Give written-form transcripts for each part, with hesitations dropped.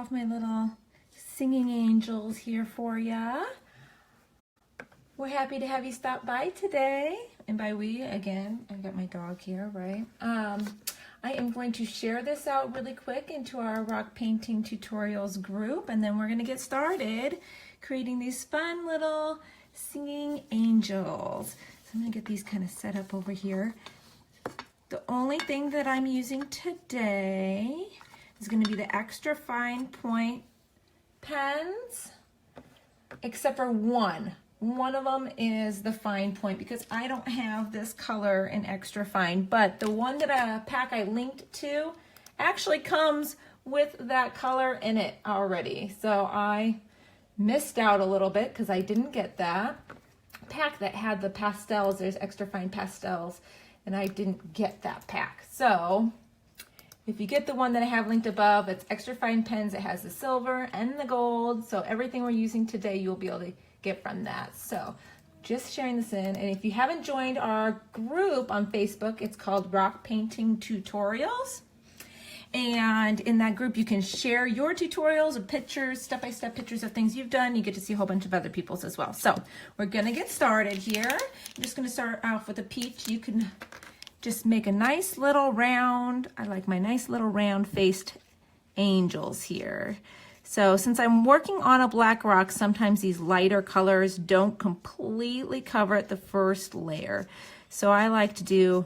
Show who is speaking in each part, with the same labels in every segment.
Speaker 1: off my little singing angels here for ya. We're happy to have you stop by today. And by we, again, I've got my dog here, right? I am going to share this out really quick into our rock painting tutorials group, and then we're going to get started creating these fun little singing angels. So I'm going to get these kind of set up over here. The only thing that I'm using today is going to be the extra fine point pens, except for one. One of them is the fine point because I don't have this color in extra fine, but the one that pack I linked to actually comes with that color in it already. So I missed out a little bit because I didn't get that pack that had the pastels. There's extra fine pastels, and I didn't get that pack. So if you get the one that I have linked above, it's extra fine pens. It has the silver and the gold. So everything we're using today, you'll be able to get from that. So just sharing this in. And if you haven't joined our group on Facebook, it's called Rock Painting Tutorials. And in that group, you can share your tutorials or pictures, step-by-step pictures of things you've done. You get to see a whole bunch of other people's as well. So we're gonna get started here. I'm just gonna start off with a peach. You can just make a nice little round. I like my nice little round-faced angels here. So since I'm working on a black rock, sometimes these lighter colors don't completely cover the first layer. So I like to do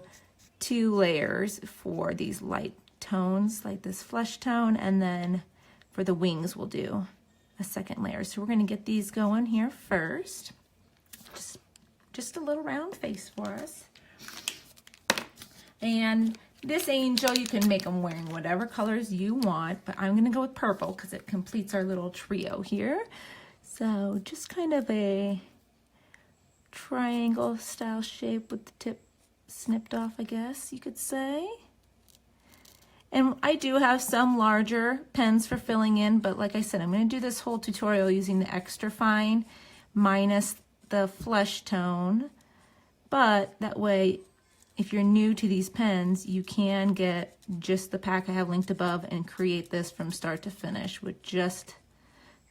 Speaker 1: 2 layers for these light tones, like this flesh tone, and then for the wings we'll do a second layer. So we're going to get these going here first. Just a little round face for us. And this angel, you can make them wearing whatever colors you want, but I'm going to go with purple because it completes our little trio here. So just kind of a triangle style shape with the tip snipped off, I guess you could say. And I do have some larger pens for filling in, but like I said, I'm going to do this whole tutorial using the extra fine minus the flesh tone. But that way, if you're new to these pens, you can get just the pack I have linked above and create this from start to finish with just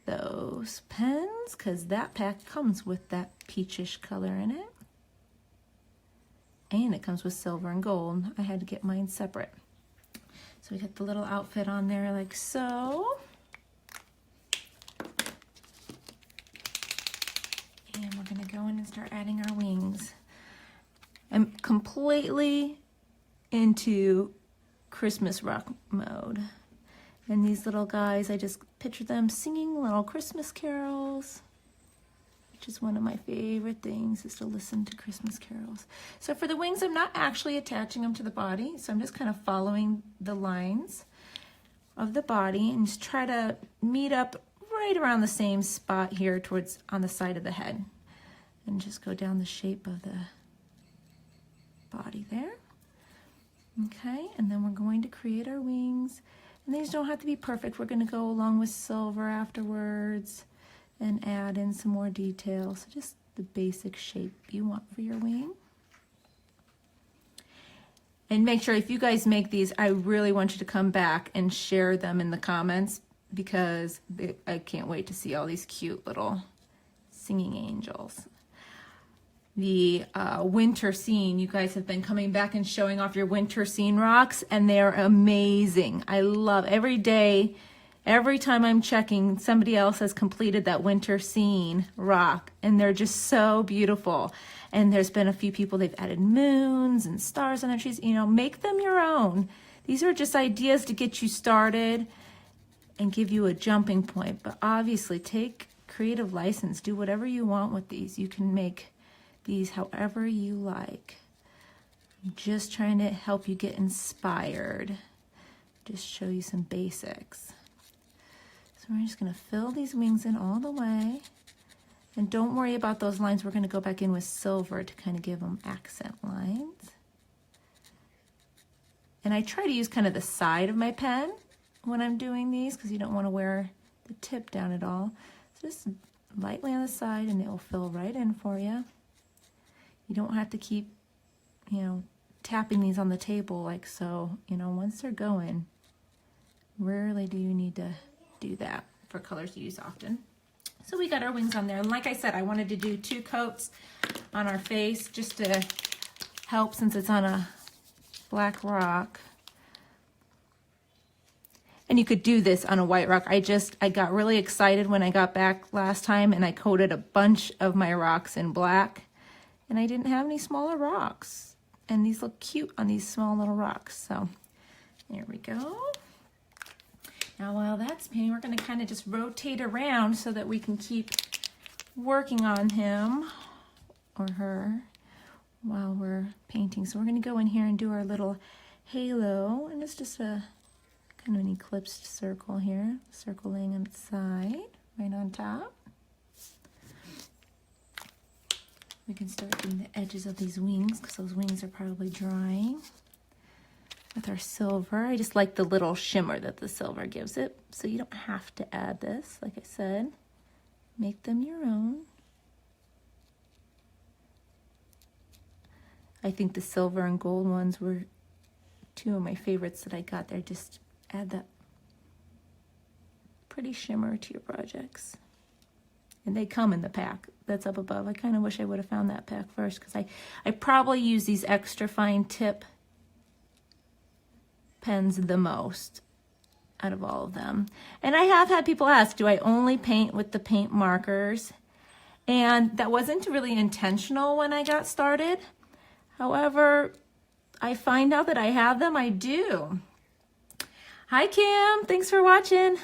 Speaker 1: those pens, because that pack comes with that peachish color in it. And it comes with silver and gold. I had to get mine separate. So we got the little outfit on there like so. And we're gonna go in and start adding our wings. I'm completely into Christmas rock mode. And these little guys, I just picture them singing little Christmas carols, which is one of my favorite things, is to listen to Christmas carols. So for the wings, I'm not actually attaching them to the body, so I'm just kind of following the lines of the body and just try to meet up right around the same spot here towards on the side of the head. And just go down the shape of the body there. Okay, and then we're going to create our wings. And these don't have to be perfect. We're going to go along with silver afterwards and add in some more details. So just the basic shape you want for your wing. And make sure if you guys make these, I really want you to come back and share them in the comments because I can't wait to see all these cute little singing angels. The winter scene, you guys have been coming back and showing off your winter scene rocks, and they're amazing. I love every day, every time I'm checking, somebody else has completed that winter scene rock, and they're just so beautiful. And there's been a few people, they've added moons and stars on their trees. You know, make them your own. These are just ideas to get you started and give you a jumping point. But obviously, take creative license. Do whatever you want with these. You can make these however you like. I'm just trying to help you get inspired. Just show you some basics. So we're just going to fill these wings in all the way. And don't worry about those lines. We're going to go back in with silver to kind of give them accent lines. And I try to use kind of the side of my pen when I'm doing these because you don't want to wear the tip down at all. So just lightly on the side and it will fill right in for you. You don't have to keep, tapping these on the table like so. Once they're going, rarely do you need to do that for colors to use often. So we got our wings on there. And like I said, I wanted to do 2 coats on our face just to help since it's on a black rock. And you could do this on a white rock. I got really excited when I got back last time and I coated a bunch of my rocks in black. And I didn't have any smaller rocks. And these look cute on these small little rocks. So there we go. Now while that's painting, we're going to kind of just rotate around so that we can keep working on him or her while we're painting. So we're going to go in here and do our little halo, and it's just a kind of an eclipsed circle here, circle laying on the side, right on top. We can start doing the edges of these wings because those wings are probably drying. With our silver, I just like the little shimmer that the silver gives it, so you don't have to add this. Like I said, make them your own. I think the silver and gold ones were 2 of my favorites that I got there. Just add that pretty shimmer to your projects. And they come in the pack that's up above. I kind of wish I would have found that pack first because I probably use these extra fine tip pens the most out of all of them. And I have had people ask, do I only paint with the paint markers? And that wasn't really intentional when I got started. However, I find out that I have them, I do. Hi Kim, thanks for watching.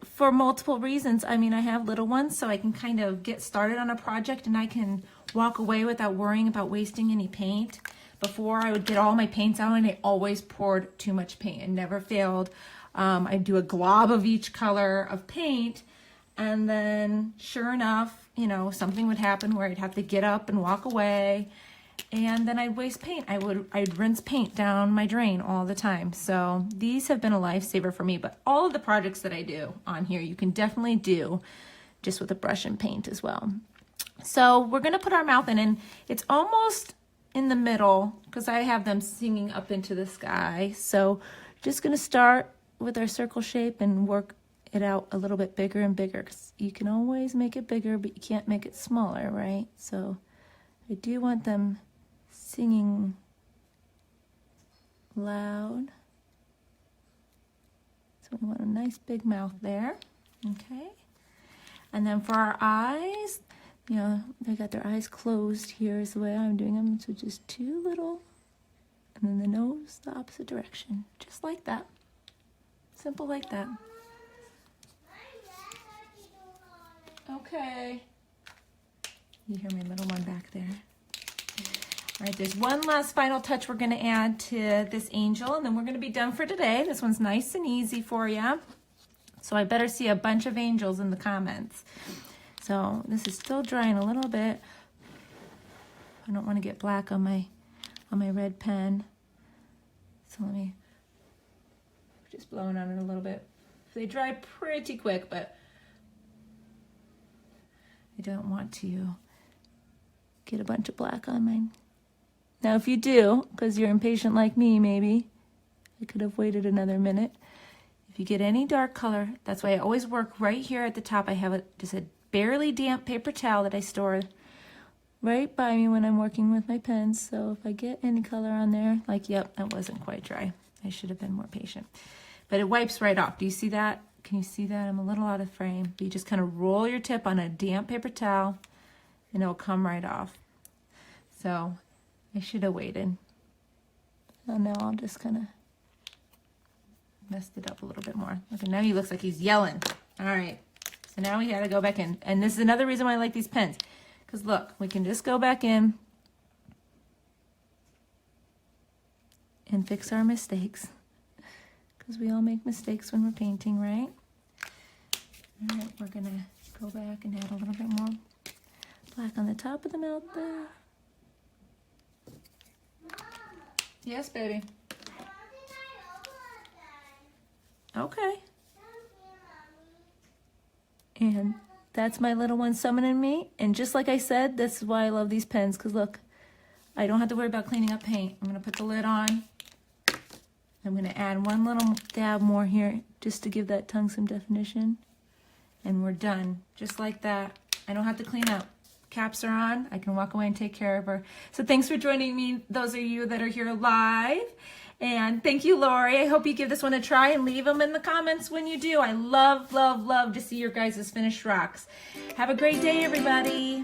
Speaker 1: For multiple reasons. I mean, I have little ones, so I can kind of get started on a project and I can walk away without worrying about wasting any paint. Before, I would get all my paints out and I always poured too much paint. It never failed. I'd do a glob of each color of paint, and then sure enough, you know, something would happen where I'd have to get up and walk away, and then I'd waste paint. I'd rinse paint down my drain all the time. So these have been a lifesaver for me, but all of the projects that I do on here, you can definitely do just with a brush and paint as well. So we're gonna put our mouth in, and it's almost in the middle because I have them singing up into the sky. So just gonna start with our circle shape and work it out a little bit bigger and bigger, because you can always make it bigger, but you can't make it smaller, right? So I do want them singing loud. So we want a nice big mouth there, okay? And then for our eyes, you know, they got their eyes closed here is the way I'm doing them. So just 2 little, and then the nose the opposite direction. Just like that. Simple like that. Okay. You hear my little one back there. All right, there's one last final touch we're gonna add to this angel, and then we're gonna be done for today. This one's nice and easy for you. So I better see a bunch of angels in the comments. So this is still drying a little bit. I don't want to get black on my red pen. So let me just blowing on it a little bit. They dry pretty quick, but I don't want to get a bunch of black on mine. Now if you do, because you're impatient like me maybe, I could have waited another minute. If you get any dark color, that's why I always work right here at the top. I have just a barely damp paper towel that I store right by me when I'm working with my pens. So if I get any color on there, like, yep, that wasn't quite dry. I should have been more patient. But it wipes right off. Do you see that? Can you see that? I'm a little out of frame. But you just kind of roll your tip on a damp paper towel and it'll come right off. So I should have waited. Oh no, I'll just kind of messed it up a little bit more. Okay, now he looks like he's yelling. All right. So now we got to go back in. And this is another reason why I like these pens. Because look, we can just go back in and fix our mistakes. Because we all make mistakes when we're painting, right? All right, we're going to go back and add a little bit more black on the top of the mouth there. Yes, baby. Okay. And that's my little one summoning me. And just like I said, this is why I love these pens. Because look, I don't have to worry about cleaning up paint. I'm going to put the lid on. I'm going to add one little dab more here just to give that tongue some definition. And we're done, just like that. I don't have to clean up. Caps are on. I can walk away and take care of her. So thanks for joining me, those of you that are here live. And thank you, Lori. I hope you give this one a try and leave them in the comments when you do. I love, love, love to see your guys' finished rocks. Have a great day, everybody.